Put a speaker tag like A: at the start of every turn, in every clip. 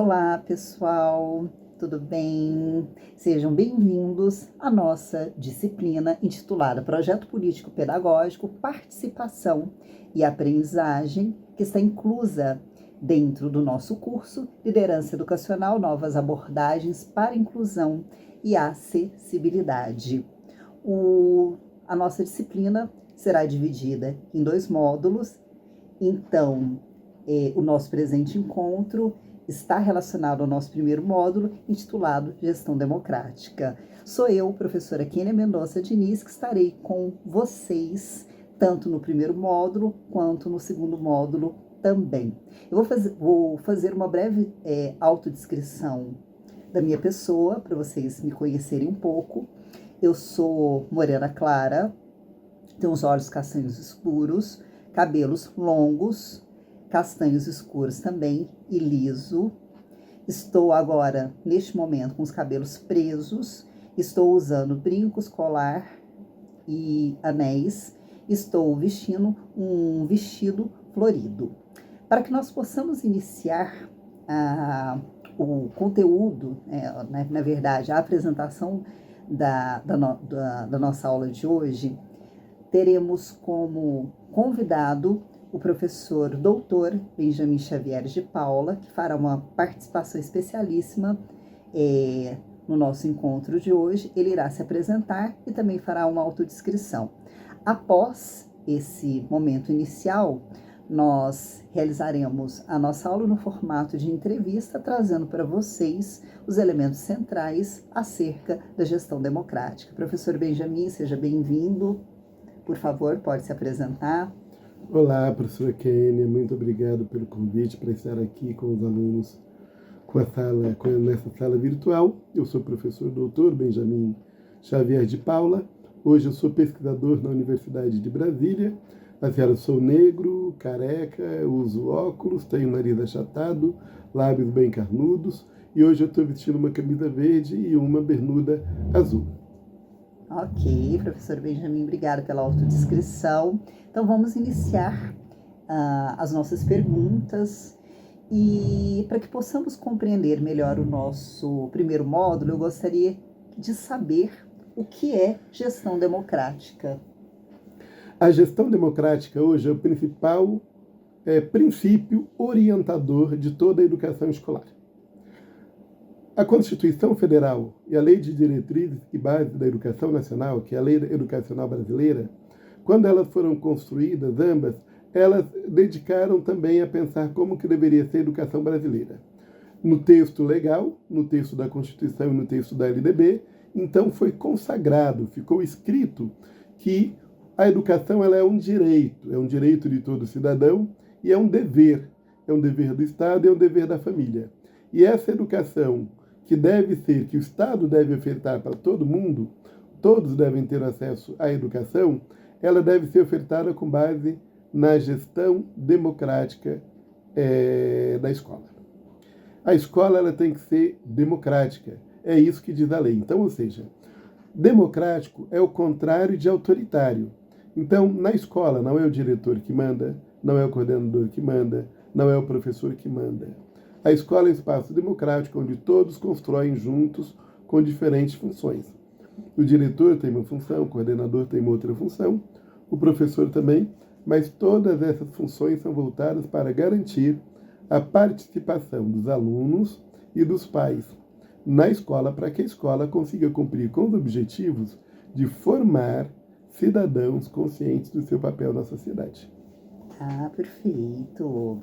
A: Olá, pessoal, tudo bem? Sejam bem-vindos à nossa disciplina intitulada Projeto Político Pedagógico, Participação e Aprendizagem, que está inclusa dentro do nosso curso Liderança Educacional, Novas Abordagens para Inclusão e Acessibilidade. A nossa disciplina será dividida em 2 módulos, então o nosso presente encontro está relacionado ao nosso primeiro módulo, intitulado Gestão Democrática. Sou eu, professora Kênia Mendonça Diniz, que estarei com vocês, tanto no primeiro módulo, quanto no segundo módulo também. Eu vou fazer uma breve autodescrição da minha pessoa, para vocês me conhecerem um pouco. Eu sou morena clara, tenho os olhos castanhos escuros, cabelos longos, castanhos escuros também e liso. Estou agora, neste momento, com os cabelos presos. Estou usando brincos, colar e anéis. Estou vestindo um vestido florido. Para que nós possamos iniciar o conteúdo, na verdade, a apresentação da nossa aula de hoje, teremos como convidado o professor doutor Benjamin Xavier de Paula, que fará uma participação especialíssima no nosso encontro de hoje. Ele irá se apresentar e também fará uma autodescrição. Após esse momento inicial, nós realizaremos a nossa aula no formato de entrevista, trazendo para vocês os elementos centrais acerca da gestão democrática. Professor Benjamin, seja bem-vindo. Por favor, pode se apresentar.
B: Olá, professora Kênia, muito obrigado pelo convite para estar aqui com os alunos nessa sala virtual. Eu sou o professor doutor Benjamin Xavier de Paula. Hoje eu sou pesquisador na Universidade de Brasília. Eu sou negro, careca, uso óculos, tenho nariz achatado, lábios bem carnudos e hoje eu estou vestindo uma camisa verde e uma bermuda azul.
A: Ok, professor Benjamin, obrigada pela autodescrição. Então, vamos iniciar as nossas perguntas. E para que possamos compreender melhor o nosso primeiro módulo, eu gostaria de saber o que é gestão democrática.
B: A gestão democrática hoje é o principal princípio orientador de toda a educação escolar. A Constituição Federal e a Lei de Diretrizes e Bases da Educação Nacional, que é a Lei Educacional Brasileira, quando elas foram construídas, ambas, elas dedicaram também a pensar como que deveria ser a educação brasileira. No texto legal, no texto da Constituição e no texto da LDB, então foi consagrado, ficou escrito que a educação ela é um direito de todo cidadão e é um dever do Estado e é um dever da família. E essa educação que o Estado deve ofertar para todo mundo, todos devem ter acesso à educação, ela deve ser ofertada com base na gestão democrática da escola. A escola ela tem que ser democrática, é isso que diz a lei. Então, ou seja, democrático é o contrário de autoritário. Então, na escola não é o diretor que manda, não é o coordenador que manda, não é o professor que manda. A escola é um espaço democrático onde todos constroem juntos com diferentes funções. O diretor tem uma função, o coordenador tem uma outra função, o professor também, mas todas essas funções são voltadas para garantir a participação dos alunos e dos pais na escola, para que a escola consiga cumprir com os objetivos de formar cidadãos conscientes do seu papel na sociedade.
A: Ah, perfeito.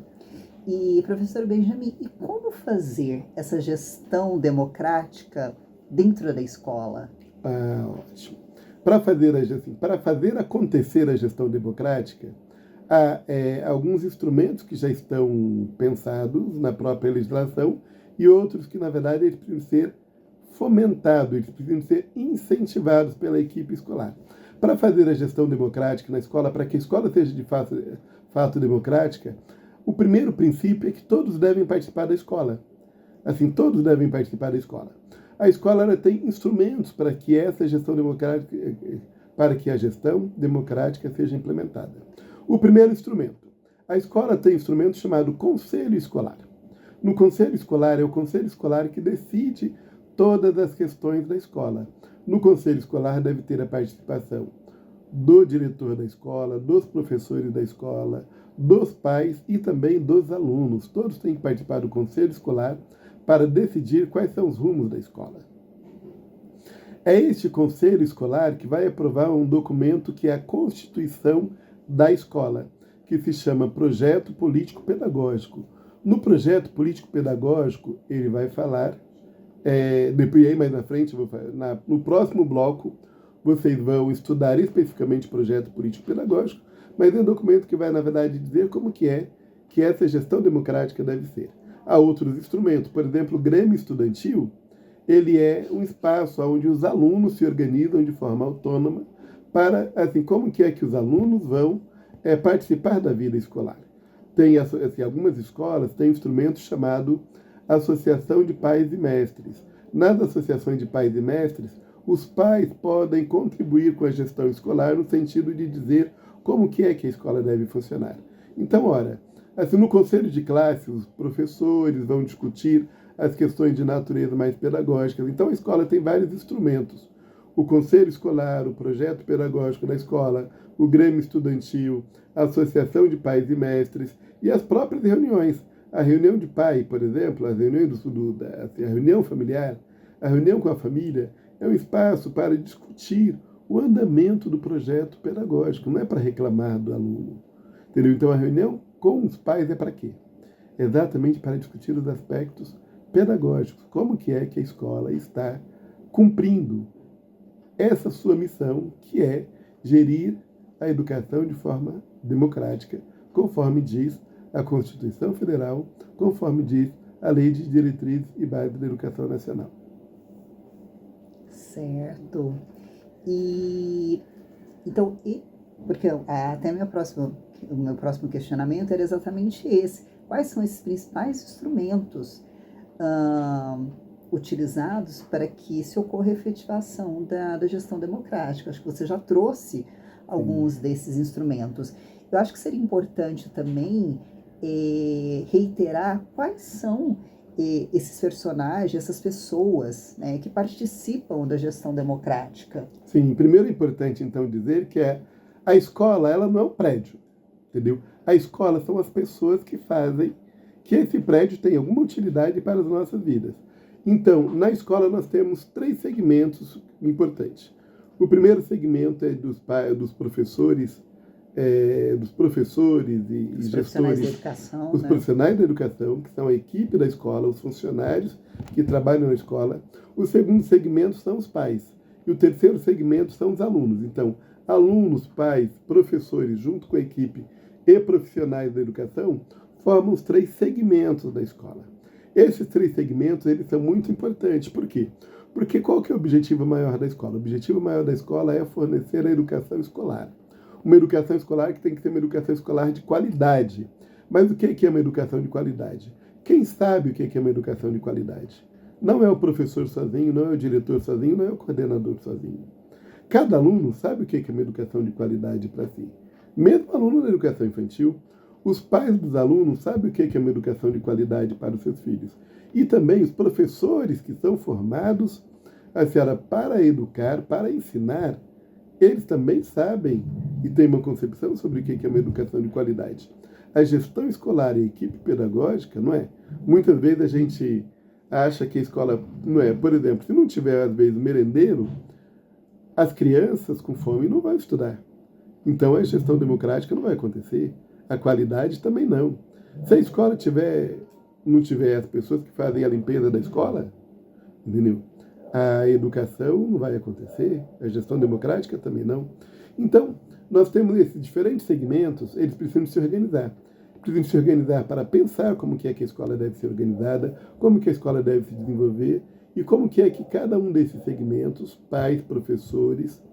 A: E, professor Benjamin, e como fazer essa gestão democrática dentro da escola?
B: Ótimo. Para fazer acontecer a gestão democrática, há alguns instrumentos que já estão pensados na própria legislação e outros que, na verdade, eles precisam ser fomentados, eles precisam ser incentivados pela equipe escolar. Para fazer a gestão democrática na escola, para que a escola seja de fato democrática, o primeiro princípio é que todos devem participar da escola. Assim, todos devem participar da escola. A escola ela tem instrumentos para que essa gestão democrática, para que a gestão democrática seja implementada. O primeiro instrumento. A escola tem um instrumento chamado Conselho Escolar. No conselho escolar, é o conselho escolar que decide todas as questões da escola. No conselho escolar deve ter a participação do diretor da escola, dos professores da escola, dos pais e também dos alunos. Todos têm que participar do conselho escolar para decidir quais são os rumos da escola. É este conselho escolar que vai aprovar um documento que é a Constituição da Escola, que se chama Projeto Político Pedagógico. No projeto político pedagógico, ele vai falar, depois aí mais na frente, no próximo bloco, vocês vão estudar especificamente o projeto político pedagógico, mas é um documento que vai, na verdade, dizer como que essa gestão democrática deve ser. Há outros instrumentos, por exemplo, o Grêmio Estudantil, ele é um espaço onde os alunos se organizam de forma autônoma para, assim, como que os alunos vão participar da vida escolar. Tem, assim, algumas escolas têm um instrumento chamado Associação de Pais e Mestres. Nas associações de pais e mestres, os pais podem contribuir com a gestão escolar no sentido de dizer como que a escola deve funcionar. Então, ora, assim, no conselho de classe, os professores vão discutir as questões de natureza mais pedagógicas. Então, a escola tem vários instrumentos. O conselho escolar, o projeto pedagógico da escola, o Grêmio Estudantil, a Associação de Pais e Mestres e as próprias reuniões. A reunião de pai, por exemplo, as reuniões a reunião familiar, a reunião com a família, é um espaço para discutir o andamento do projeto pedagógico, não é para reclamar do aluno. Entendeu? Então, a reunião com os pais é para quê? Exatamente para discutir os aspectos pedagógicos, como que a escola está cumprindo essa sua missão, que é gerir a educação de forma democrática, conforme diz a Constituição Federal, conforme diz a Lei de Diretrizes e Bases da Educação Nacional.
A: Certo. Então, porque até o meu próximo questionamento era exatamente esse. Quais são esses principais instrumentos utilizados para que se ocorra a efetivação da gestão democrática? Acho que você já trouxe alguns desses instrumentos. Eu acho que seria importante também reiterar quais são esses personagens, essas pessoas, né, que participam da gestão democrática.
B: Sim, primeiro é importante então dizer que a escola, ela não é um prédio, entendeu? A escola são as pessoas que fazem que esse prédio tenha alguma utilidade para as nossas vidas. Então, na escola nós temos 3 segmentos importantes. O primeiro segmento é dos professores, e gestores,
A: da educação,
B: os profissionais da educação, que são a equipe da escola, os funcionários que trabalham na escola. O segundo segmento são os pais. E o terceiro segmento são os alunos. Então, alunos, pais, professores, junto com a equipe e profissionais da educação, formam os 3 segmentos da escola. Esses 3 segmentos, eles são muito importantes. Por quê? Porque qual que é o objetivo maior da escola? O objetivo maior da escola é fornecer a educação escolar. Uma educação escolar que tem que ser uma educação escolar de qualidade. Mas o que é uma educação de qualidade? Quem sabe o que é uma educação de qualidade? Não é o professor sozinho, não é o diretor sozinho, não é o coordenador sozinho. Cada aluno sabe o que é uma educação de qualidade para si. Mesmo aluno da educação infantil, os pais dos alunos sabem o que é uma educação de qualidade para os seus filhos. E também os professores que são formados para educar, para ensinar, eles também sabem e têm uma concepção sobre o que é uma educação de qualidade. A gestão escolar e a equipe pedagógica, não é? Muitas vezes a gente acha que a escola, não é? Por exemplo, se não tiver, às vezes, merendeiro, as crianças com fome não vão estudar. Então a gestão democrática não vai acontecer. A qualidade também não. Se a escola não tiver as pessoas que fazem a limpeza da escola, entendeu? A educação não vai acontecer, a gestão democrática também não. Então, nós temos esses diferentes segmentos, eles precisam se organizar. Precisam se organizar para pensar como que a escola deve ser organizada, como que a escola deve se desenvolver e como que cada um desses segmentos, pais, professores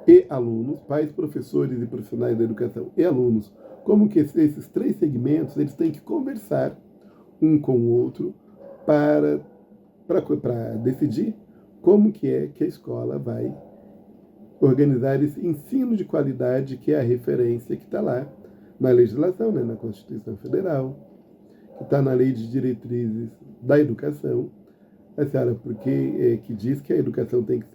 B: e alunos, pais, professores e profissionais da educação e alunos, como que esses 3 segmentos, eles têm que conversar um com o outro para decidir como que a escola vai organizar esse ensino de qualidade, que é a referência que está lá na legislação, né, na Constituição Federal, que está na Lei de Diretrizes da Educação, a senhora, porque que diz que a educação tem que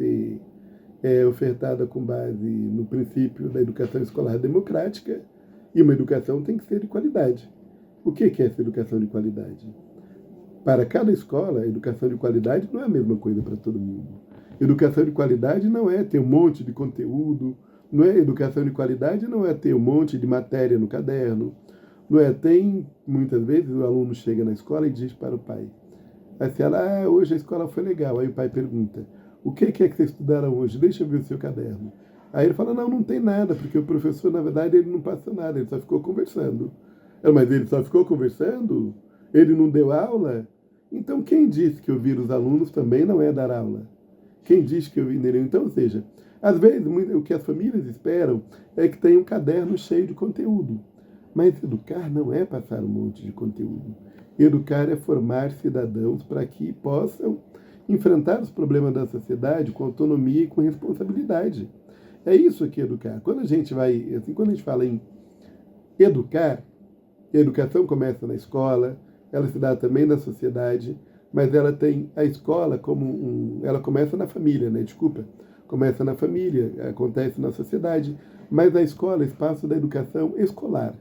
B: ser ofertada com base no princípio da educação escolar democrática e uma educação tem que ser de qualidade. O que é essa educação de qualidade? Para cada escola, a educação de qualidade não é a mesma coisa para todo mundo. Educação de qualidade não é ter um monte de conteúdo, não é educação de qualidade não é ter um monte de matéria no caderno, não é, tem, muitas vezes o aluno chega na escola e diz para o pai, assim, hoje a escola foi legal, aí o pai pergunta, o que é que vocês estudaram hoje? Deixa eu ver o seu caderno. Aí ele fala, não tem nada, porque o professor, na verdade, ele não passou nada, ele só ficou conversando. Mas ele só ficou conversando? Ele não deu aula? Então, quem disse que ouvir os alunos também não é dar aula? Quem disse que ouvir nele? Então, ou seja, às vezes o que as famílias esperam é que tenha um caderno cheio de conteúdo. Mas educar não é passar um monte de conteúdo. Educar é formar cidadãos para que possam enfrentar os problemas da sociedade com autonomia e com responsabilidade. É isso que é educar. Quando a gente fala em educar, a educação começa na escola, ela se dá também na sociedade, mas ela tem a escola ela começa na família, né? Desculpa, começa na família, acontece na sociedade, mas a escola é espaço da educação escolar.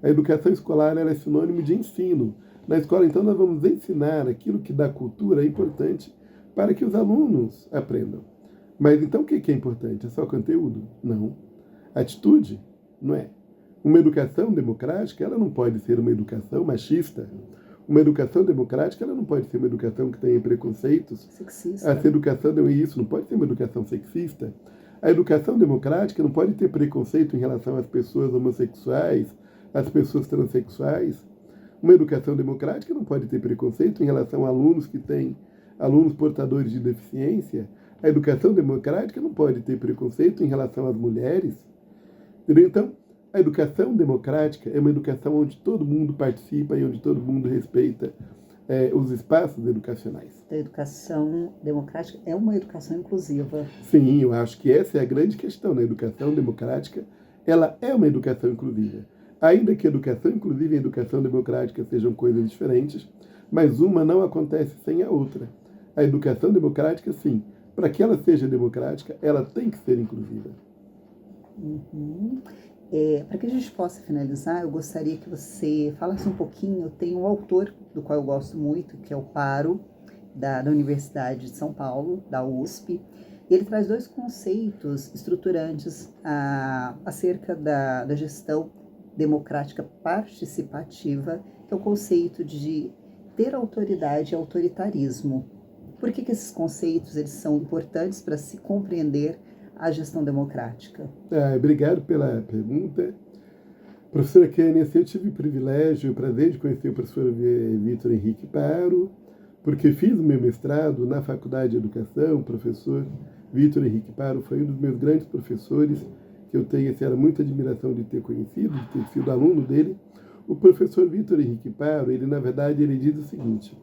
B: A educação escolar ela é sinônimo de ensino. Na escola, então, nós vamos ensinar aquilo que da cultura é importante para que os alunos aprendam. Mas então o que é importante? É só conteúdo? Não. Atitude? Não é. Uma educação democrática, ela não pode ser uma educação machista. Uma educação democrática, ela não pode ser uma educação que tenha preconceitos.
A: Sexista.
B: Essa educação não pode ser uma educação sexista. A educação democrática não pode ter preconceito em relação às pessoas homossexuais, às pessoas transexuais. Uma educação democrática não pode ter preconceito em relação a alunos portadores de deficiência. A educação democrática não pode ter preconceito em relação às mulheres. Entendeu? Então, a educação democrática é uma educação onde todo mundo participa e onde todo mundo respeita os espaços educacionais.
A: A educação democrática é uma educação inclusiva.
B: Sim, eu acho que essa é a grande questão. A educação democrática, ela é uma educação inclusiva. Ainda que educação inclusiva e educação democrática sejam coisas diferentes, mas uma não acontece sem a outra. A educação democrática, sim, para que ela seja democrática, ela tem que ser inclusiva.
A: Uhum. Para que a gente possa finalizar, eu gostaria que você falasse um pouquinho. Tem um autor do qual eu gosto muito, que é o Paro, da Universidade de São Paulo, da USP. E ele traz dois conceitos estruturantes acerca da gestão democrática participativa, que é o conceito de ter autoridade e autoritarismo. Por que esses conceitos eles são importantes para se compreender a gestão democrática?
B: Obrigado pela pergunta. Professora Kênia, eu tive o privilégio e o prazer de conhecer o professor Vitor Henrique Paro, porque fiz o meu mestrado na Faculdade de Educação. O professor Vitor Henrique Paro foi um dos meus grandes professores, que eu tenho muita admiração de ter conhecido, de ter sido aluno dele. O professor Vitor Henrique Paro, ele na verdade ele diz o seguinte: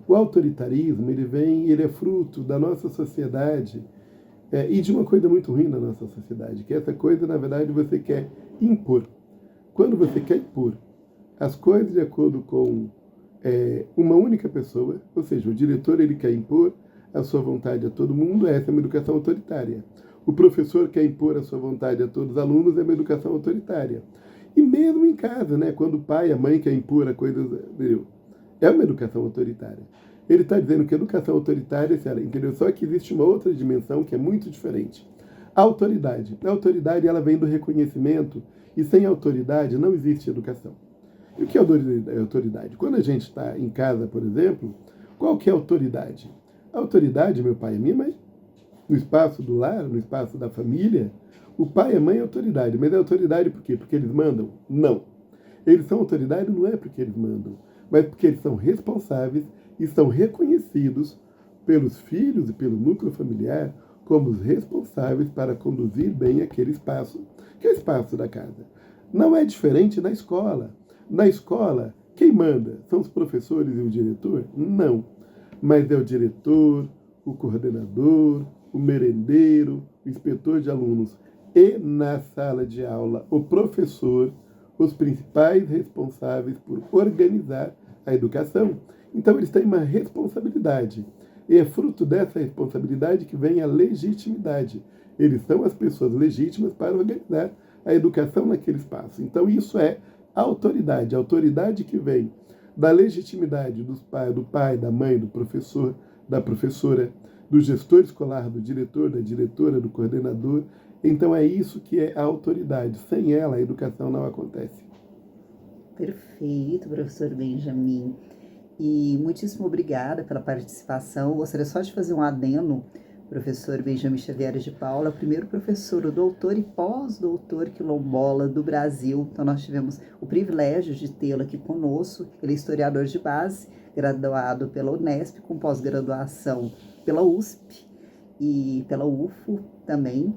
B: o autoritarismo ele é fruto da nossa sociedade e de uma coisa muito ruim na nossa sociedade, que essa coisa na verdade você quer impor. Quando você quer impor as coisas de acordo com uma única pessoa, ou seja, o diretor ele quer impor a sua vontade a todo mundo, essa é uma educação autoritária. O professor quer impor a sua vontade a todos os alunos, é uma educação autoritária. E mesmo em casa, né, quando o pai e a mãe querem impor a coisa, é uma educação autoritária. Ele está dizendo que a educação autoritária, entendeu? Só que existe uma outra dimensão que é muito diferente. A autoridade. A autoridade ela vem do reconhecimento e sem autoridade não existe educação. E o que é autoridade? Quando a gente está em casa, por exemplo, qual que é a autoridade? A autoridade, meu pai e minha mãe. No espaço do lar, no espaço da família, o pai e a mãe é autoridade. Mas é autoridade por quê? Porque eles mandam? Não. Eles são autoridade não é porque eles mandam, mas porque eles são responsáveis e são reconhecidos pelos filhos e pelo núcleo familiar como os responsáveis para conduzir bem aquele espaço, que é o espaço da casa. Não é diferente na escola. Na escola, quem manda? São os professores e o diretor? Não. Mas é o diretor, o coordenador, o merendeiro, o inspetor de alunos e, na sala de aula, o professor, os principais responsáveis por organizar a educação, então eles têm uma responsabilidade. E é fruto dessa responsabilidade que vem a legitimidade. Eles são as pessoas legítimas para organizar a educação naquele espaço. Então isso é autoridade, a autoridade que vem da legitimidade do pai, da mãe, do professor, da professora, do gestor escolar, do diretor, da diretora, do coordenador. Então é isso que é a autoridade. Sem ela, a educação não acontece.
A: Perfeito, professor Benjamin. E muitíssimo obrigada pela participação. Gostaria só de fazer um adendo. Professor Benjamin Xavier de Paula, primeiro professor, o doutor e pós-doutor quilombola do Brasil. Então, nós tivemos o privilégio de tê-lo aqui conosco. Ele é historiador de base, graduado pela Unesp, com pós-graduação pela USP e pela UFO também.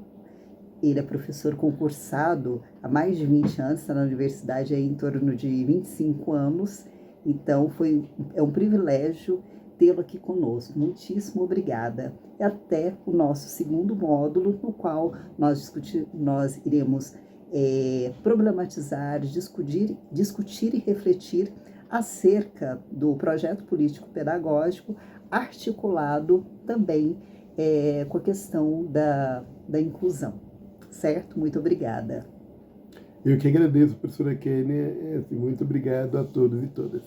A: Ele é professor concursado há mais de 20 anos, está na universidade aí em torno de 25 anos. Então, é um privilégio tê-lo aqui conosco. Muitíssimo obrigada. E até o nosso segundo módulo, no qual nós iremos problematizar, discutir e refletir acerca do projeto político-pedagógico, articulado também com a questão da inclusão. Certo? Muito obrigada.
B: Eu que agradeço, professora Kênia. Muito obrigado a todos e todas.